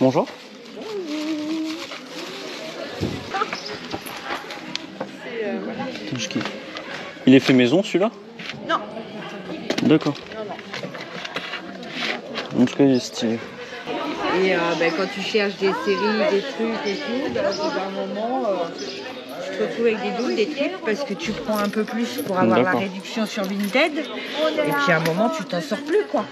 Bonjour. Je kiffe. Il est fait maison celui-là? Non. D'accord. En tout cas, il est stylé. Et quand tu cherches des séries, des trucs et tout, à un moment, tu te retrouves avec des doubles, des triples, parce que tu prends un peu plus pour avoir la réduction sur Vinted. Et puis à un moment, tu t'en sors plus, quoi.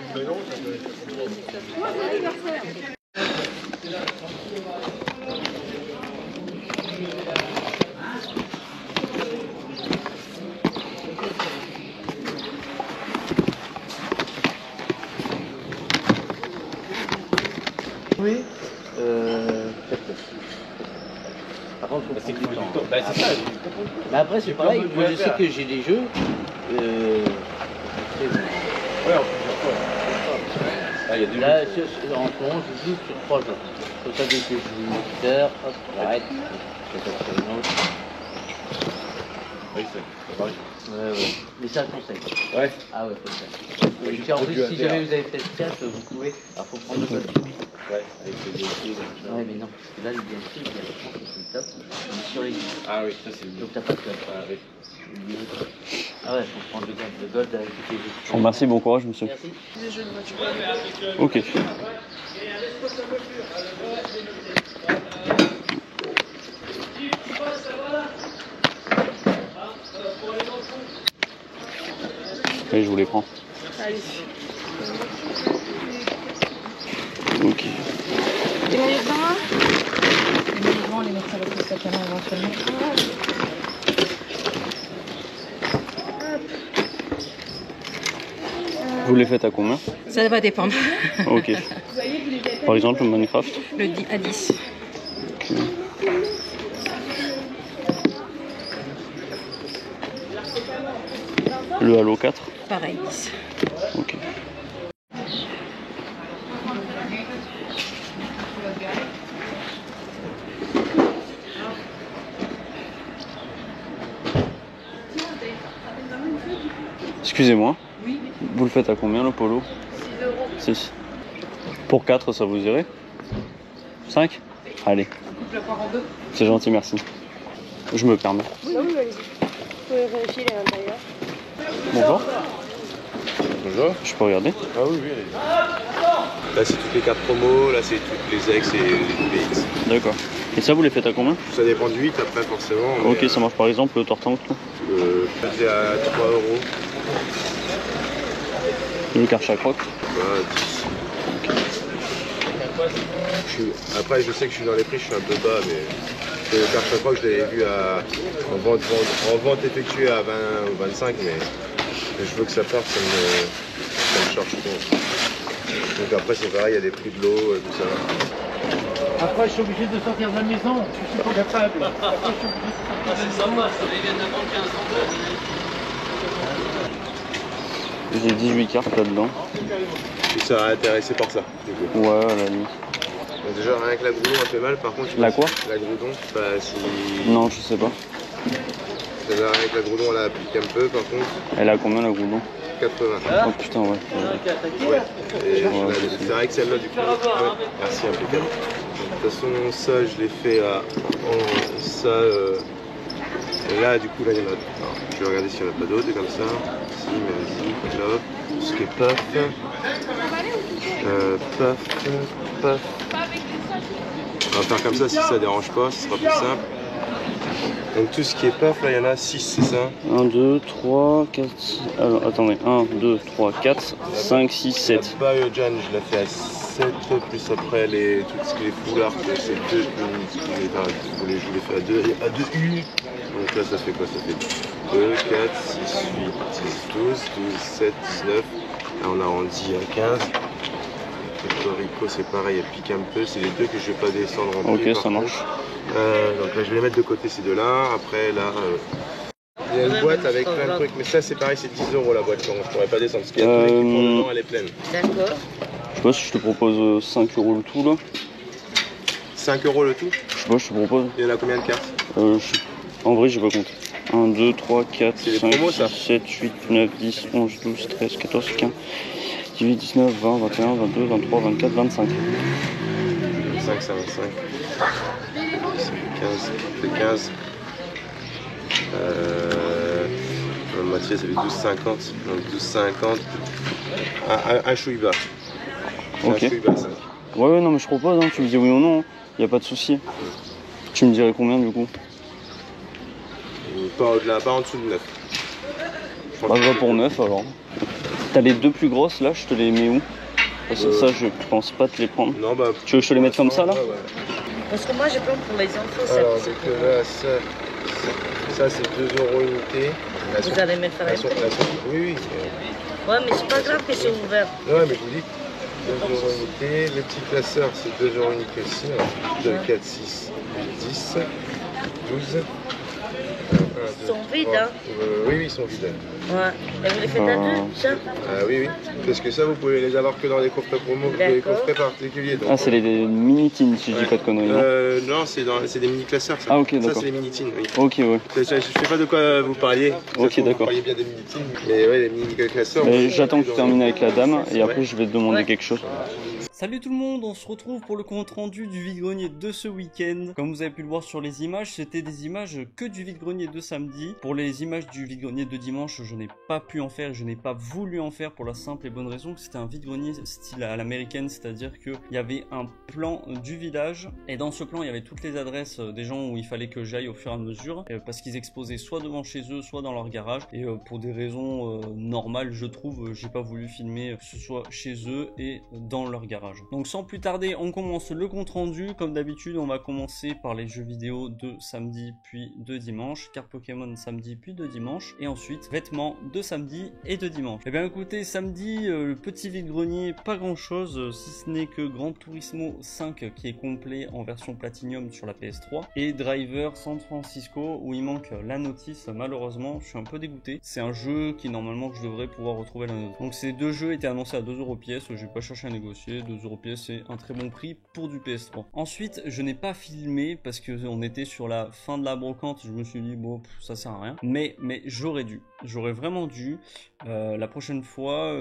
Oui. Par contre, c'est que c'est ça. Mais après, c'est pareil. Moi, je sais que j'ai des jeux. Là, en ce moment, je joue sur 3 jeux. Comme ça, dès que je joue une heure, hop, j'arrête. Je vais sur une autre. Oui, c'est pareil. Ouais. Mais ça, conseil. Ouais. Ah ouais, faut le faire. En plus, si jamais vous avez peut-être 4, vous pouvez. Alors, faut prendre le code. Ouais, avec les DLC. Ouais, mais non, parce que là, le DLC, il y a le temps que c'est le top. Il est sur les guides. Ah oui, ça c'est mieux. Donc, t'as pas de code. Ah oui. Ah ouais, faut prendre le code. Le code avec les jeux. Je vous remercie, bon courage, monsieur. Merci. Des jeux de voiture. Ok. Allez, je vous les prends. Allez. Ok. Et maillots de bain? Les maillots de bain, on les mettra avec le sac à main éventuellement. Vous les faites à combien? Ça va dépendre. Ok. Par exemple, le Minecraft? Le 10 à 10. Ok. Le Halo 4? Pareil, 10. Ok. Excusez-moi. Oui. Vous le faites à combien le polo? 6 euros. 6. Pour 4, ça vous irait? 5? Allez. Coupe la poire en deux. C'est gentil, merci. Je me permets. Oui, allez-y. Vous pouvez vérifier l'intérieur. Bonjour. Bonjour. Je peux regarder? Ah oui, oui, allez. Là, c'est toutes les cartes promo, là, c'est toutes les ex et les X. D'accord. Et ça, vous les faites à combien? Ça dépend du 8 après, forcément. Ok, ça marche. Par exemple, le tortin tout. Je faisais à 3 euros. Et le Karcher Croc? Bah, 10. Après, je sais que je suis dans les prix, je suis un peu bas, mais le Karcher Croc, je l'avais vu en vente effectuée à 20 ou 25, mais je veux que ça parte, ça me charge trop. Donc après, c'est pareil, il y a des prix de l'eau, tout ça. Après, je suis obligé de sortir de la maison, je suis pas capable. C'est ça, moi, ça vient d'avant 15 ans. J'ai 18 cartes là-dedans. Tu serais intéressé par ça, du coup. Ouais, à la limite. Donc déjà, rien que la Groudon, elle fait mal, par contre... La quoi? La Groudon, bah si... Non, je sais pas. Rien que la Groudon, elle applique un peu, par contre. Elle a combien la Groudon? 80. Oh putain, ouais. Ouais. Et c'est vrai que celle-là, du coup... Ouais. Merci, impeccable. De toute façon, ça, je l'ai fait à... Là, du coup, là, il y en a... Alors, je vais regarder s'il n'y en a pas d'autres, comme ça. Si, mais vas-y, là. Tout ce qui est paf. Paf. On va faire comme ça, si ça dérange pas, ce sera plus simple. Donc tout ce qui est paf, là, il y en a 6, c'est ça? 1, 2, 3, 4... Alors, attendez. 1, 2, 3, 4, 5, 6, 7. La Biojan, je l'ai fait à 7, plus après tout ce qui est foulards, c'est 2. Je l'ai fait à 2 U. Donc là, ça fait quoi? Ça fait 2, 4, 6, 8, 10, 12, 12, 7, 19. Là, on arrondit à 15. Le Rico, c'est pareil, elle pique un peu. C'est les deux que je vais pas descendre en prix. Ok, ça marche. Donc là, je vais les mettre de côté ces deux-là. Après, là, il y a une boîte avec plein de trucs. Mais ça, c'est pareil, c'est 10 € la boîte. Je pourrais pas descendre parce qu'il y a tous les qui font dedans, elle est pleine. D'accord. Je sais pas si je te propose 5 € le tout là. 5 € le tout? Je sais pas, je te propose. Il y en a combien de cartes? En vrai, j'ai pas compté. 1, 2, 3, 4, C'est les 5, promos, 6, ça 7, 8, 9, 10, 11, 12, 13, 14, 15, 18, 19, 20, 21, 22, 23, 24, 25. 25 25, ça 25. Ça fait 15. La moitié, ça fait 12,50. Donc 12,50. Un chouïba. Ok. Un chouïba, 5. Ouais, non, mais je propose, hein. Tu me dis oui ou non, y a pas de souci. Tu me dirais combien du coup? Pas au-delà, pas en dessous de 9. Bah, je vais pour 9 alors. T'as les deux plus grosses là, je te les mets où? Parce que ça, je pense pas te les prendre. Non, bah. Tu veux que je te les mette comme ça là? Ouais. Parce que moi, je prends pour les enfants. Alors, donc là, ça c'est 2 € unité. Vous allez mettre pareil? Oui. Ouais, mais c'est pas grave que c'est ouvert. Ouais, mais je vous dis, 2 € unité. Le petit classeur, c'est 2 € unité aussi. Alors, 2, 4, 6, 10, 12. Ils sont vides, hein? Oui, ils sont vides. Ouais. Et vous les faites à deux, ça? Oui. Parce que ça, vous pouvez les avoir que dans les coffrets promo, les coffrets particuliers. Donc, ah, c'est les mini-teens si je dis pas de conneries. Non, c'est des mini-classeurs. Ça. Ah, ok, d'accord. Ça, c'est les mini-teens, oui. Ok, ouais. Je sais pas de quoi vous parliez. Ok, d'accord. Vous parliez bien des mini-teens, mais ouais, les mini-classeurs. J'attends que tu termines avec la dame et après je vais te demander quelque chose. Salut tout le monde, on se retrouve pour le compte rendu du vide-grenier de ce week-end. Comme vous avez pu le voir sur les images, c'était des images que du vide-grenier de samedi. Pour les images du vide-grenier de dimanche, je n'ai pas pu en faire, je n'ai pas voulu en faire pour la simple et bonne raison que c'était un vide-grenier style à l'américaine, c'est-à-dire qu'il y avait un plan du village et dans ce plan il y avait toutes les adresses des gens où il fallait que j'aille au fur et à mesure parce qu'ils exposaient soit devant chez eux, soit dans leur garage et pour des raisons normales je trouve, j'ai pas voulu filmer que ce soit chez eux et dans leur garage. Donc sans plus tarder, on commence le compte rendu. Comme d'habitude, on va commencer par les jeux vidéo de samedi puis de dimanche, carte Pokémon samedi puis de dimanche, et ensuite vêtements de samedi et de dimanche. Et bien écoutez, samedi, le petit vide-grenier, pas grand chose, si ce n'est que Gran Turismo 5 qui est complet en version Platinum sur la PS3, et Driver San Francisco où il manque la notice. Malheureusement, je suis un peu dégoûté. C'est un jeu qui normalement je devrais pouvoir retrouver la notice. Donc ces deux jeux étaient annoncés à 2 € pièce, j'ai pas cherché à négocier, 2 € pièce c'est un très bon prix pour du PS3. Ensuite, je n'ai pas filmé parce que on était sur la fin de la brocante, je me suis dit bon ça sert à rien, mais j'aurais vraiment dû. La prochaine fois,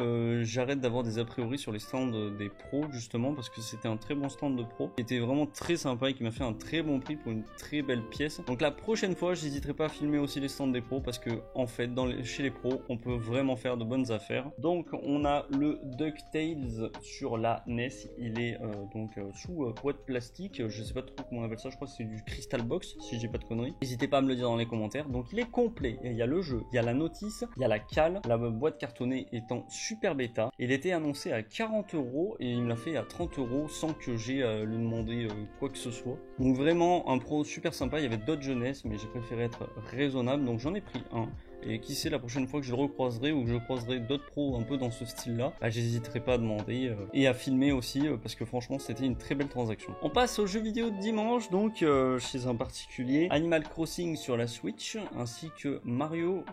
j'arrête d'avoir des a priori sur les stands des pros justement parce que c'était un très bon stand de pro qui était vraiment très sympa et qui m'a fait un très bon prix pour une très belle pièce. Donc la prochaine fois, j'hésiterai pas à filmer aussi les stands des pros parce que en fait, chez les pros, on peut vraiment faire de bonnes affaires. Donc on a le DuckTales sur la NES. Il est donc sous boîte plastique, je sais pas trop comment on appelle ça, je crois que c'est du Crystal Box si j'ai pas de conneries. N'hésitez pas à me le dire dans les commentaires. Donc il est complet, il y a le jeu, il y a la notice, il y a la cale, la boîte cartonnée étant super bêta. Il était annoncé à 40 € et il me l'a fait à 30 € sans que j'ai lui demander quoi que ce soit. Donc vraiment un pro super sympa, il y avait d'autres jeunesses mais j'ai préféré être raisonnable donc j'en ai pris un. Et qui sait, la prochaine fois que je le recroiserai ou que je croiserai d'autres pros un peu dans ce style-là, bah, j'hésiterai pas à demander et à filmer aussi parce que franchement c'était une très belle transaction. On passe aux jeux vidéo de dimanche, donc chez un particulier, Animal Crossing sur la Switch, ainsi que Mario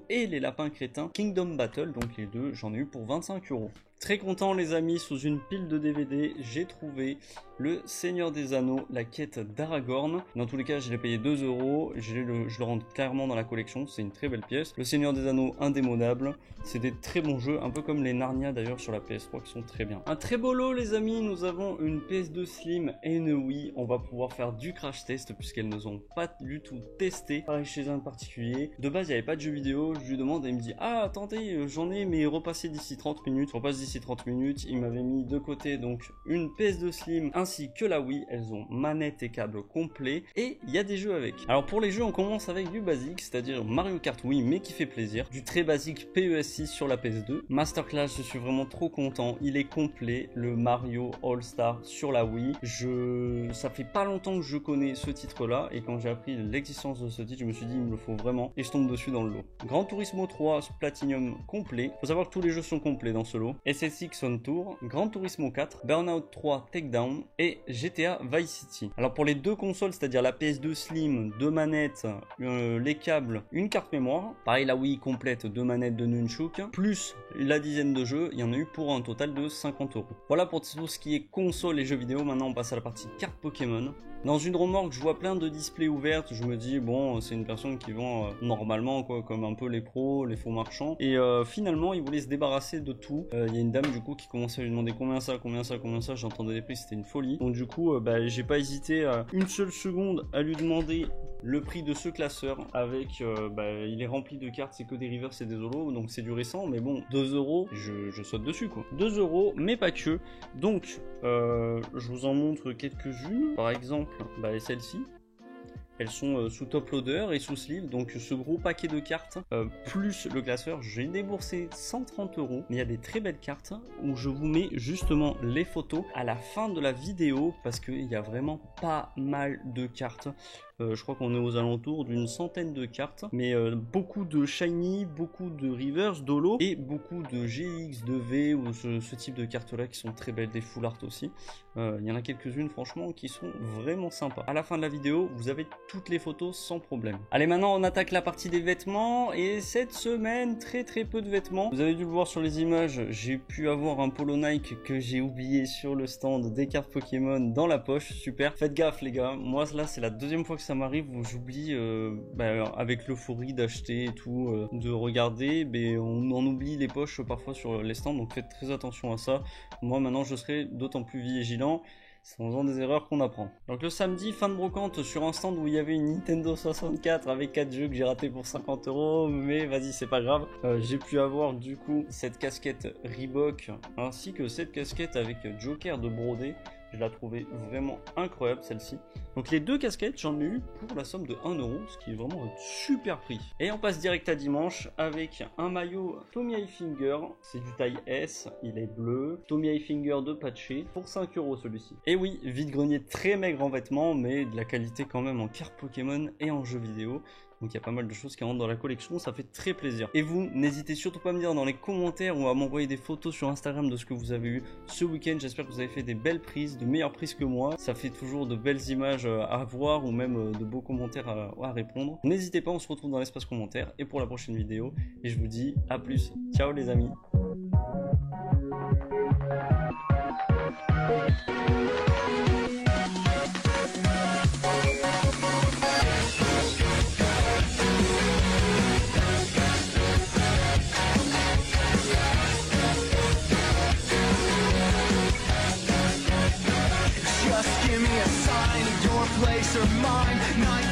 et les lapins crétins, Kingdom Battle, donc les deux, j'en ai eu pour 25 €. Très content les amis, sous une pile de DVD, j'ai trouvé le Seigneur des Anneaux, la quête d'Aragorn. Dans tous les cas, je l'ai payé 2 €, je le rentre clairement dans la collection, c'est une très belle pièce. Le Seigneur des Anneaux indémodable, c'est des très bons jeux, un peu comme les Narnia d'ailleurs sur la PS3 qui sont très bien. Un très beau lot les amis, nous avons une PS2 Slim et une Wii, on va pouvoir faire du crash test puisqu'elles ne sont pas du tout testées. Pareil chez un particulier, de base il n'y avait pas de jeu vidéo, je lui demande et il me dit « Ah attendez, j'en ai mais repassez d'ici 30 minutes », je repasse d'ici 30 minutes, il m'avait mis de côté donc une PS2 Slim ainsi que la Wii, elles ont manette et câble complet et il y a des jeux avec. Alors pour les jeux on commence avec du basique, c'est-à-dire Mario Kart Wii mais qui fait plaisir, du très basique PES6 sur la PS2. Masterclass, je suis vraiment trop content, il est complet, le Mario All Star sur la Wii. Ça fait pas longtemps que je connais ce titre là et quand j'ai appris l'existence de ce titre je me suis dit il me le faut vraiment et je tombe dessus dans le lot. Gran Turismo 3 Platinum complet, faut savoir que tous les jeux sont complets dans ce lot. SSX On Tour, Gran Turismo 4, Burnout 3 Takedown et GTA Vice City. Alors pour les deux consoles, c'est-à-dire la PS2 Slim, 2 manettes, les câbles, une carte mémoire, pareil la Wii complète, 2 manettes de Nunchuk, plus la dizaine de jeux, il y en a eu pour un total de 50 €. Voilà pour tout ce qui est console et jeux vidéo. Maintenant on passe à la partie carte Pokémon. Dans une remorque, je vois plein de displays ouvertes, je me dis bon c'est une personne qui vend normalement quoi, comme un peu les pros, les faux marchands, et finalement ils voulaient se débarrasser de tout. Il y a une une dame du coup qui commençait à lui demander combien ça, j'entendais les prix, c'était une folie. Donc du coup, j'ai pas hésité une seule seconde à lui demander le prix de ce classeur avec, il est rempli de cartes, c'est que des rivers, c'est des holos, donc c'est du récent, mais bon, 2 €, je saute dessus quoi. 2 €, mais pas que. Donc, je vous en montre quelques-unes. Par exemple, celle-ci. Elles sont sous top loader et sous sleeve, donc ce gros paquet de cartes, plus le classeur, j'ai déboursé 130 €. Mais il y a des très belles cartes où je vous mets justement les photos à la fin de la vidéo, parce qu'il y a vraiment pas mal de cartes. Je crois qu'on est aux alentours d'une centaine de cartes, mais beaucoup de shiny, beaucoup de reverse, d'holo, et beaucoup de GX, de V, ou ce type de cartes là qui sont très belles, des full art aussi. Il y en a quelques-unes franchement qui sont vraiment sympas. À la fin de la vidéo, vous avez toutes les photos sans problème. Allez, maintenant on attaque la partie des vêtements, et cette semaine, très peu de vêtements. Vous avez dû le voir sur les images, j'ai pu avoir un polo Nike que j'ai oublié sur le stand des cartes Pokémon dans la poche, super. Faites gaffe les gars, moi là c'est la deuxième fois que ça m'arrive où j'oublie avec l'euphorie d'acheter et tout, de regarder, on oublie les poches parfois sur les stands, donc faites très attention à ça. Moi maintenant je serai d'autant plus vigilant. C'est en faisant des erreurs qu'on apprend. Donc le samedi, fin de brocante sur un stand où il y avait une Nintendo 64 avec 4 jeux que j'ai raté pour 50 €, mais vas-y, c'est pas grave. J'ai pu avoir du coup cette casquette Reebok ainsi que cette casquette avec Joker de brodé. Je la trouvais vraiment incroyable celle-ci. Donc les deux casquettes, j'en ai eu pour la somme de 1 €, ce qui est vraiment un super prix. Et on passe direct à dimanche avec un maillot Tommy Hilfiger, c'est du taille S, il est bleu. Tommy Hilfiger de patché, pour 5 € celui-ci. Et oui, vide-grenier très maigre en vêtements, mais de la qualité quand même en cartes Pokémon et en jeux vidéo. Donc il y a pas mal de choses qui rentrent dans la collection, ça fait très plaisir. Et vous, n'hésitez surtout pas à me dire dans les commentaires ou à m'envoyer des photos sur Instagram de ce que vous avez eu ce week-end. J'espère que vous avez fait des belles prises, de meilleures prises que moi. Ça fait toujours de belles images à voir ou même de beaux commentaires à répondre. N'hésitez pas, on se retrouve dans l'espace commentaire et pour la prochaine vidéo. Et je vous dis à plus. Ciao les amis. Place or mine,